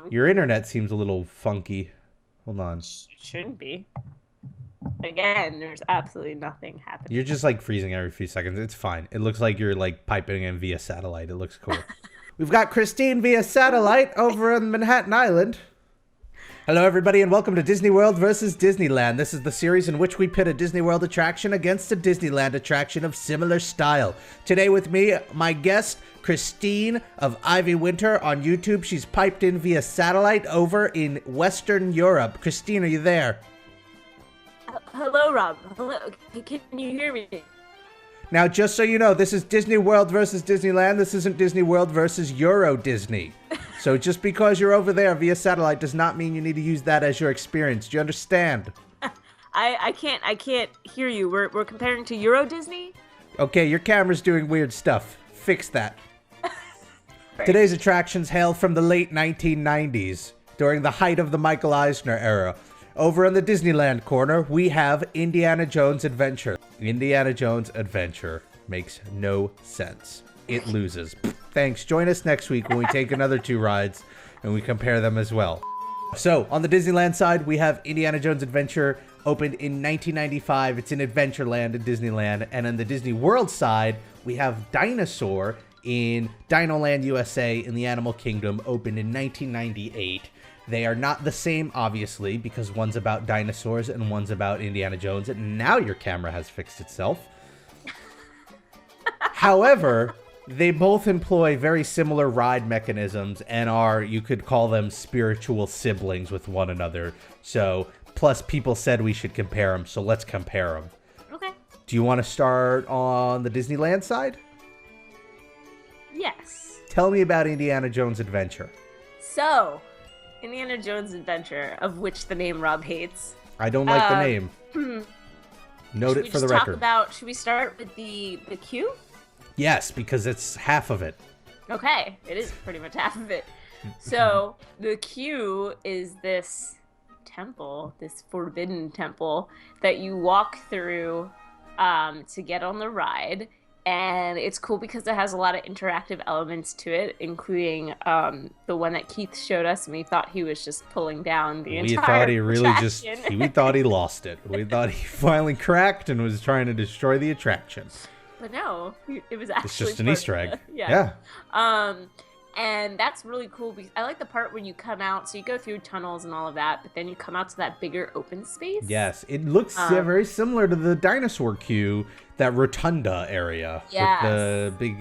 Your internet seems a little funky. Hold on. Shouldn't be. Again, there's absolutely nothing You're happening. just like freezing every few seconds. It's fine. It looks like you're like piping in via satellite. It looks cool. We've got Christine via satellite over on Manhattan Island. Hello, everybody, and welcome to Disney World versus Disneyland. This is the series in which we pit a Disney World attraction against a Disneyland attraction of similar style. Today with me, my guest, Christine of Ivy Winter on YouTube. She's piped in via satellite over in Western Europe. Christine, are you there? Hello, Rob. Hello. Can you hear me? Now, just so you know, this is Disney World versus Disneyland. This isn't Disney World versus Euro Disney. So just because you're over there via satellite does not mean you need to use that as your experience. Do you understand? I can't hear you. We're comparing to Euro Disney? Okay, your camera's doing weird stuff. Fix that. Right. Today's attractions hail from the late 1990s, during the height of the Michael Eisner era. Over in the Disneyland corner, we have Indiana Jones Adventure. Indiana Jones Adventure makes no sense. It loses. Thanks. Join us next week when we take another two rides and we compare them as well. So, on the Disneyland side, we have Indiana Jones Adventure, opened in 1995. It's in Adventureland at Disneyland. And on the Disney World side, we have Dinosaur in Dinoland, USA, in the Animal Kingdom, opened in 1998. They are not the same, obviously, because one's about dinosaurs and one's about Indiana Jones. And now your camera has fixed itself. However, they both employ very similar ride mechanisms and are, you could call them spiritual siblings with one another. So, plus people said we should compare them, so let's compare them. Okay. Do you want to start on the Disneyland side? Yes. Tell me about Indiana Jones Adventure. So, Indiana Jones Adventure, of which the name Rob hates. I don't like the name. Note it for the record. Should we start with the queue? Yes, because it's half of it. Okay, it is pretty much half of it. So, the queue is this temple, this forbidden temple, that you walk through to get on the ride. And it's cool because it has a lot of interactive elements to it, including the one that Keith showed us, and we thought he was just pulling down the entire attraction. We thought he lost it. We thought he finally cracked and was trying to destroy the attraction. But no, it was actually It's just an Easter egg. Yeah. And that's really cool because I like the part when you come out, so you go through tunnels and all of that, but then you come out to that bigger open space. Yes, it looks very similar to the dinosaur queue, that rotunda area with the big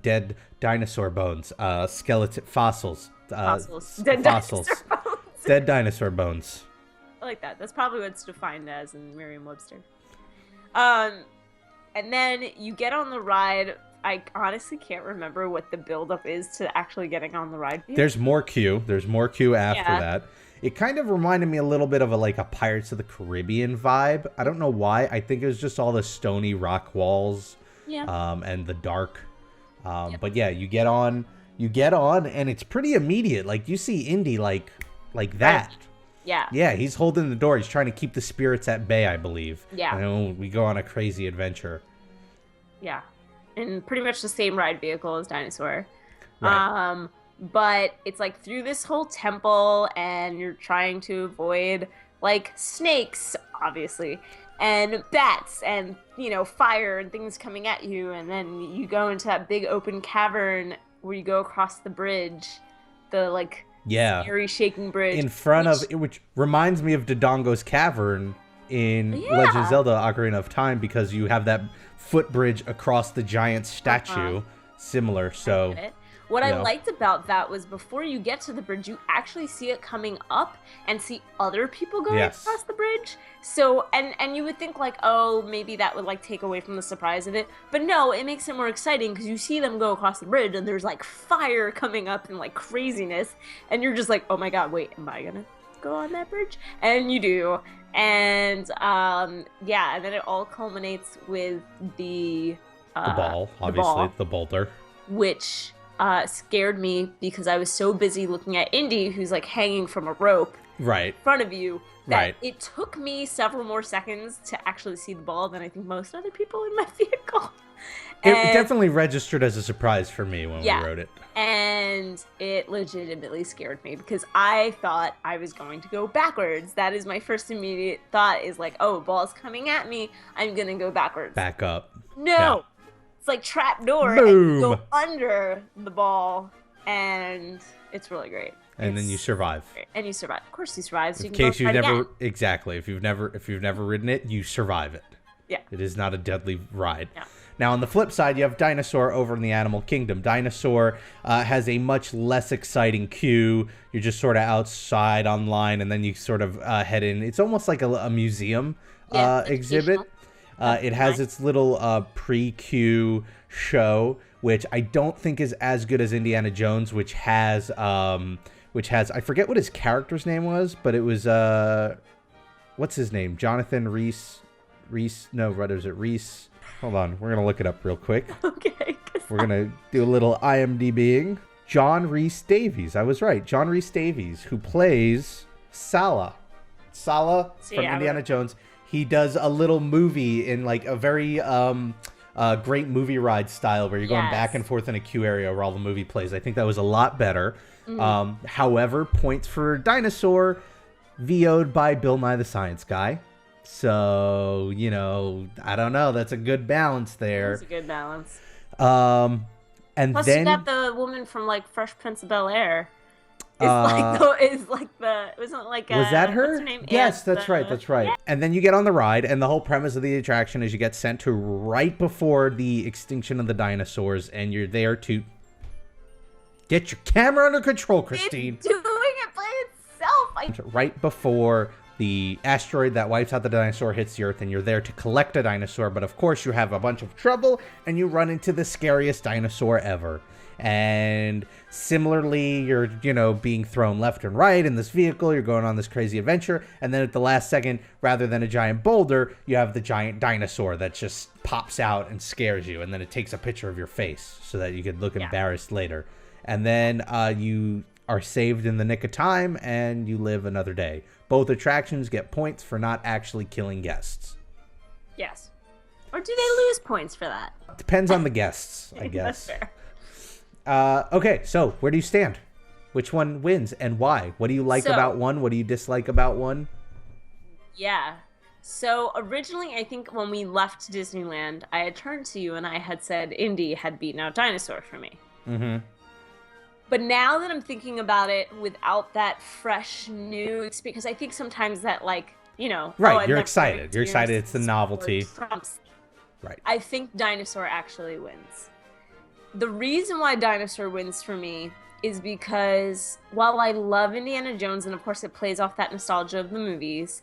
dead dinosaur bones, skeleton fossils, Dead dinosaur bones. Dead dinosaur bones. I like that. That's probably what it's defined as in Merriam-Webster. And then you get on the ride. I honestly can't remember what the buildup is to actually getting on the ride. There's more queue. There's more queue after that. It kind of reminded me a little bit of a Pirates of the Caribbean vibe. I don't know why. I think it was just all the stony rock walls, and the dark. But yeah, you get on, and it's pretty immediate. Like you see Indy like that. Right. Yeah. Yeah, he's holding the door. He's trying to keep the spirits at bay, I believe. Yeah. And we go on a crazy adventure. Yeah. And pretty much the same ride vehicle as Dinosaur. Right. But it's like through this whole temple, and you're trying to avoid like snakes, obviously, and bats, and fire and things coming at you, and then you go into that big open cavern where you go across the bridge, the scary shaking bridge in front of it, which reminds me of Dodongo's Cavern in Legend of Zelda: Ocarina of Time, because you have that footbridge across the giant statue. Similar. So what I liked about that was before you get to the bridge, you actually see it coming up and see other people going across the bridge. So, and you would think oh, maybe that would take away from the surprise of it. But no, it makes it more exciting because you see them go across the bridge and there's fire coming up and craziness. And you're just oh my God, wait, am I gonna go on that bridge? And you do. And and then it all culminates with the ball, obviously, the boulder. Which scared me because I was so busy looking at Indy, who's like hanging from a rope right in front of you, that right. it took me several more seconds to actually see the ball than I think most other people in my vehicle. It definitely registered as a surprise for me when we wrote it. And it legitimately scared me because I thought I was going to go backwards. That is my first immediate thought, is like, oh, ball's coming at me. I'm going to go backwards. Back up. No. Yeah. It's like trap door. Boom. And you go under the ball, and it's really great. And then you survive. And you survive. Of course you survive. So in you can case you've never again. Exactly. If you've never ridden it, you survive it. Yeah. It is not a deadly ride. Yeah. Now, on the flip side, you have Dinosaur over in the Animal Kingdom. Dinosaur has a much less exciting queue. You're just sort of outside online, and then you sort of head in. It's almost like a museum exhibit. It has its little pre-queue show, which I don't think is as good as Indiana Jones, which has I forget what his character's name was, but it was what's his name? Jonathan Rhys? No, what is it? Rhys. Hold on, we're gonna look it up real quick. Okay. We're gonna do a little IMDbing. John Rhys Davies. I was right. John Rhys Davies, who plays Sala from Indiana Jones. He does a little movie in like a very great movie ride style where you're going back and forth in a queue area where all the movie plays. I think that was a lot better. However, points for Dinosaur, VO'd by Bill Nye the Science Guy. So, you know, I don't know. That's a good balance there. That's a good balance. And plus then you got the woman from like Fresh Prince of Bel-Air. Was that her? What's her name? Yes, that's right. Yeah. And then you get on the ride, and the whole premise of the attraction is you get sent to right before the extinction of the dinosaurs, and you're there to get your camera under control, Christine. It's doing it by itself. Right before the asteroid that wipes out the dinosaur hits the Earth, and you're there to collect a dinosaur, but of course you have a bunch of trouble, and you run into the scariest dinosaur ever. And similarly, you're, being thrown left and right in this vehicle. You're going on this crazy adventure. And then at the last second, rather than a giant boulder, you have the giant dinosaur that just pops out and scares you. And then it takes a picture of your face so that you could look embarrassed later. And then you are saved in the nick of time and you live another day. Both attractions get points for not actually killing guests. Yes. Or do they lose points for that? Depends on the guests, I guess. That's fair. Okay, so where do you stand? Which one wins and why? What do you like about one? What do you dislike about one? Yeah. So originally, I think when we left Disneyland, I had turned to you and I had said Indy had beaten out Dinosaur for me. Mm-hmm. But now that I'm thinking about it without that fresh, new experience, because I think sometimes that, right, you're excited. You're excited. It's the novelty. Right. I think Dinosaur actually wins. The reason why Dinosaur wins for me is because while I love Indiana Jones, and of course it plays off that nostalgia of the movies,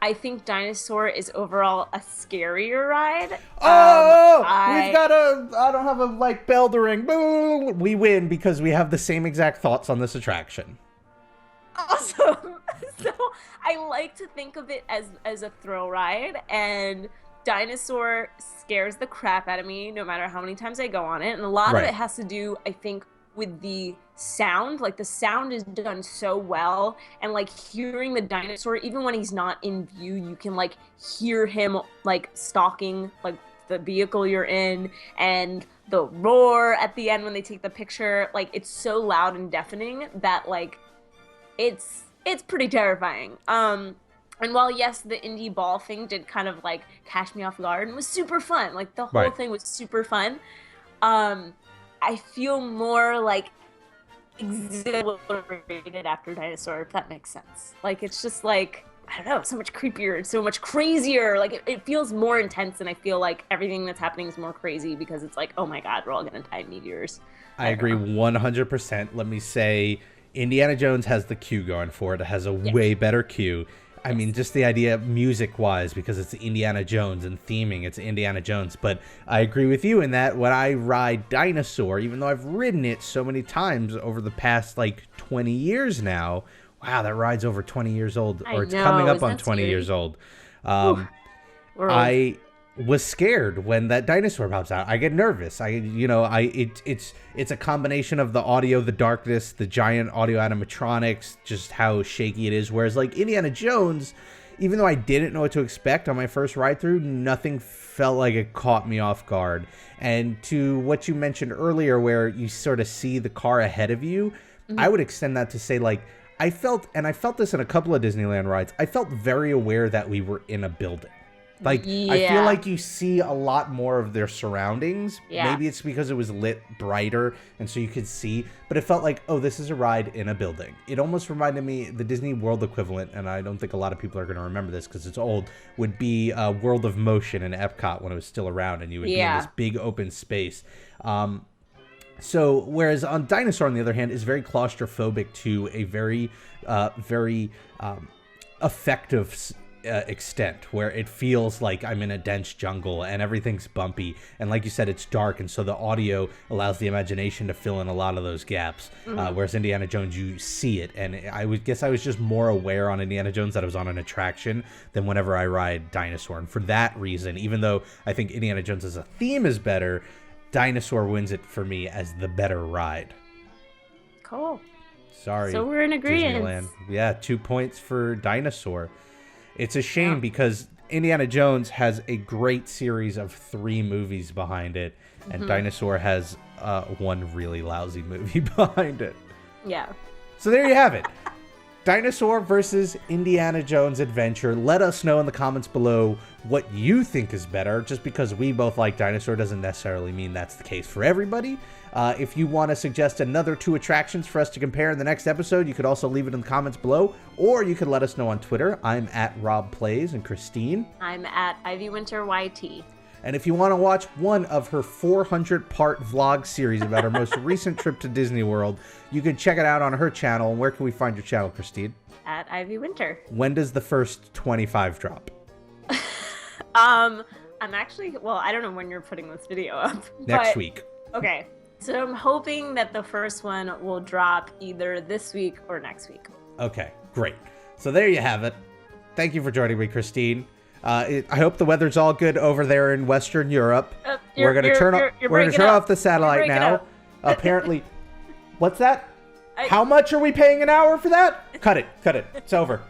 I think Dinosaur is overall a scarier ride. I don't have a bell to ring. Boo! We win because we have the same exact thoughts on this attraction. Awesome. So I like to think of it as a thrill ride, and Dinosaur scares the crap out of me no matter how many times I go on it. And a lot of it has to do, I think, with the sound. Like, the sound is done so well. And, hearing the dinosaur, even when he's not in view, you can, hear him, stalking, the vehicle you're in. And the roar at the end when they take the picture. It's so loud and deafening that, it's pretty terrifying. And while, yes, the indie ball thing did kind of, catch me off guard and was super fun. The whole thing was super fun. I feel more, exhilarated after Dinosaur, if that makes sense. It's just, I don't know, so much creepier and so much crazier. It feels more intense, and I feel like everything that's happening is more crazy because it's oh my God, we're all going to die in meteors. I agree 100%. Let me say, Indiana Jones has the queue going for it. It has a way better queue. I mean, just the idea music-wise, because it's Indiana Jones and theming, it's Indiana Jones. But I agree with you in that when I ride Dinosaur, even though I've ridden it so many times over the past, 20 years now. Wow, that ride's over 20 years old. Or it's coming up on 20 years old. I was scared when that dinosaur pops out. I get nervous. It's a combination of the audio, the darkness, the giant audio animatronics, just how shaky it is. Whereas like Indiana Jones, even though I didn't know what to expect on my first ride through, nothing felt like it caught me off guard. And to what you mentioned earlier, where you sort of see the car ahead of you, I would extend that to say, like, I felt this in a couple of Disneyland rides, I felt very aware that we were in a building. Like, I feel like you see a lot more of their surroundings. Yeah. Maybe it's because it was lit brighter, and so you could see. But it felt like, oh, this is a ride in a building. It almost reminded me, the Disney World equivalent, and I don't think a lot of people are going to remember this because it's old, would be World of Motion in Epcot when it was still around, and you would be in this big open space. So, whereas on Dinosaur, on the other hand, is very claustrophobic to a very effective extent, where it feels like I'm in a dense jungle and everything's bumpy, and like you said, it's dark, and so the audio allows the imagination to fill in a lot of those gaps. Whereas Indiana Jones, you see it, and I would guess I was just more aware on Indiana Jones that I was on an attraction than whenever I ride Dinosaur. And for that reason, even though I think Indiana Jones as a theme is better, Dinosaur wins it for me as the better ride. Cool. Sorry. So we're in agreement. Disneyland. Yeah, 2 points for Dinosaur. It's a shame because Indiana Jones has a great series of 3 movies behind it, and Dinosaur has one really lousy movie behind it. Yeah. So there you have it. Dinosaur versus Indiana Jones Adventure. Let us know in the comments below what you think is better. Just because we both like Dinosaur doesn't necessarily mean that's the case for everybody. If you want to suggest another 2 attractions for us to compare in the next episode, you could also leave it in the comments below, or you could let us know on Twitter. I'm at Rob Plays, and Christine. I'm at Ivy Winter YT. And if you want to watch one of her 400-part vlog series about her most recent trip to Disney World, you can check it out on her channel. And where can we find your channel, Christine? At Ivy Winter. When does the first 25 drop? I'm actually, well, I don't know when you're putting this video up. Next week. Okay. So I'm hoping that the first one will drop either this week or next week. Okay, great. So there you have it. Thank you for joining me, Christine. I hope the weather's all good over there in Western Europe. We're going to turn off the satellite now. Apparently, what's that? How much are we paying an hour for that? Cut it. It's over.